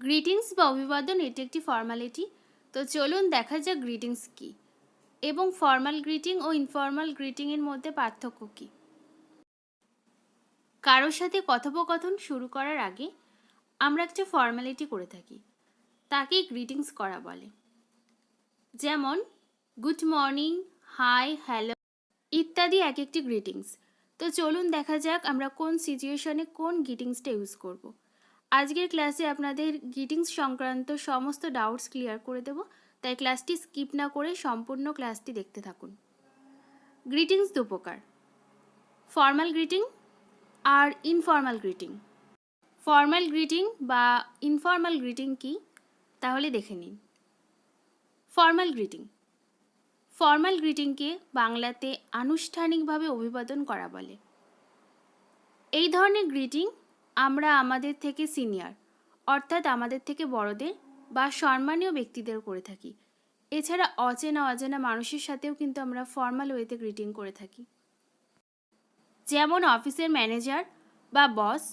Greetings বা অভিবাদন এটি একটি ফর্মালিটি। তো চলুন দেখা যাক গ্রিটিংস কী এবং ফর্মাল গ্রিটিং ও ইনফর্মাল গ্রিটিংয়ের মধ্যে পার্থক্য কী। কারোর সাথে কথোপকথন শুরু করার আগে আমরা একটা ফর্মালিটি করে থাকি, তাকেই গ্রিটিংস করা বলে। যেমন গুড মর্নিং, হাই, হ্যালো ইত্যাদি এক একটি গ্রিটিংস। তো চলুন দেখা যাক আমরা কোন সিচুয়েশনে কোন গ্রিটিংসটা ইউজ করব। আজকের ক্লাসে আপনাদের গ্রিটিংস সংক্রান্ত সমস্ত ডাউটস ক্লিয়ার করে দেব, তাই ক্লাসটি স্কিপ না করে সম্পূর্ণ ক্লাসটি দেখতে থাকুন। গ্রিটিংস দু প্রকার, ফর্মাল গ্রিটিং আর ইনফর্মাল গ্রিটিং। ফর্মাল গ্রিটিং বা ইনফর্মাল গ্রিটিং কি তাহলে দেখে নিন। ফর্মাল গ্রিটিং, ফর্মাল গ্রিটিংকে বাংলাতে আনুষ্ঠানিকভাবে অভিবাদন করা বলে। এই ধরনের গ্রিটিং আমরা আমাদের থেকে সিনিয়র অর্থাৎ আমাদের থেকে বড়দের বা সম্মানীয় ব্যক্তিদের করে থাকি। এছাড়া অচেনা অজানা মানুষের সাথেও কিন্তু আমরা ফর্মাল ওয়েতে গ্রিটিং করে থাকি। যেমন অফিসের ম্যানেজার বা বস,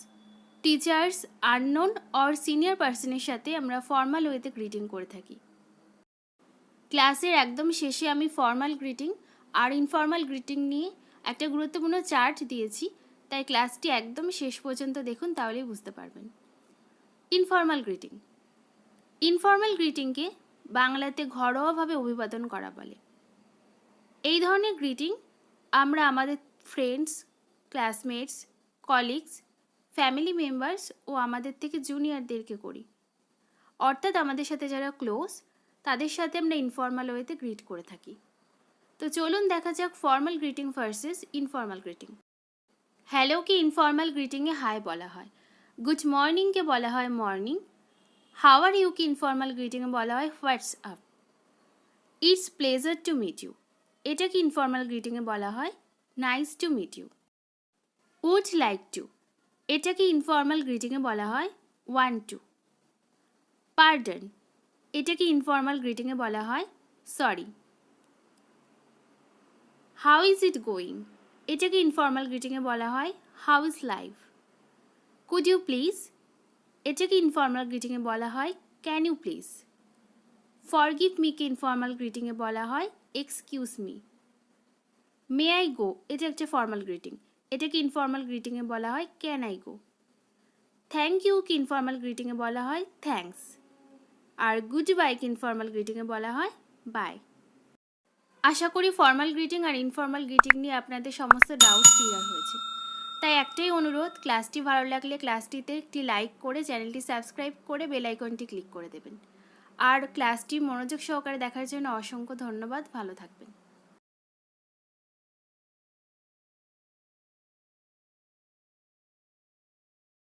টিচার্স, আননোন অর সিনিয়র পার্সনের সাথে আমরা ফর্মাল ওয়েতে গ্রিটিং করে থাকি। ক্লাসের একদম শেষে আমি ফর্মাল গ্রিটিং আর ইনফর্মাল গ্রিটিং নিয়ে একটা গুরুত্বপূর্ণ চার্ট দিয়েছি, তাই ক্লাসটি একদম শেষ পর্যন্ত দেখুন, তাহলেই বুঝতে পারবেন। ইনফর্মাল গ্রিটিং, ইনফর্মাল গ্রিটিংকে বাংলাতে ঘরোয়াভাবে অভিবাদন করা বলে। এই ধরনের গ্রিটিং আমরা আমাদের friends, classmates, colleagues, family members ও আমাদের থেকে জুনিয়রদেরকে করি, অর্থাৎ আমাদের সাথে যারা ক্লোজ তাদের সাথে আমরা ইনফর্মাল ওয়েতে গ্রিট করে থাকি। তো চলুন দেখা যাক formal greeting versus informal greeting. হ্যালোকে ইনফর্মাল গ্রিটিংয়ে হাই বলা হয়, গুড মর্নিংকে বলা হয় মর্নিং, হাউ আর ইউকে ইনফর্মাল গ্রিটিংয়ে বলা হয় what's up, it's pleasure to meet you এটাকে ইনফর্মাল গ্রিটিংয়ে বলা হয় nice to meet you. Would like to এটাকে ইনফর্মাল গ্রিটিংয়ে বলা হয় ওয়ান্ট টু। পার্ডন এটাকে ইনফর্মাল গ্রিটিংয়ে বলা হয় sorry. How is it going এটাকে ইনফর্মাল গ্রিটিংয়ে বলা হয় how is life. Could you please এটাকে ইনফর্মাল গ্রিটিংয়ে বলা হয় ক্যান ইউ প্লিজ। ফরগিভ মিকে ইনফর্মাল গ্রিটিংয়ে বলা হয় excuse me. May I go এটা একটা ফর্মাল গ্রিটিং, এটাকে ইনফর্মাল গ্রিটিংয়ে বলা হয় ক্যান আই গো। থ্যাংক ইউকে ইনফর্মাল গ্রিটিংয়ে বলা হয় থ্যাঙ্কস। আর গুড বাইকে ইনফর্মাল গ্রিটিংয়ে বলা হয় বাই। আশা করি ফর্মাল গ্রিটিং আর ইনফর্মাল গ্রিটিং নিয়ে আপনাদের সমস্ত ডাউট ক্লিয়ার হয়েছে। তাই একটাই অনুরোধ, ক্লাসটি ভালো লাগলে ক্লাসটিতে একটি লাইক করে চ্যানেলটি সাবস্ক্রাইব করে বেল আইকনটি ক্লিক করে দেবেন। আর ক্লাসটি মনোযোগ সহকারে দেখার জন্য অসংখ্য ধন্যবাদ। ভালো থাকবেন।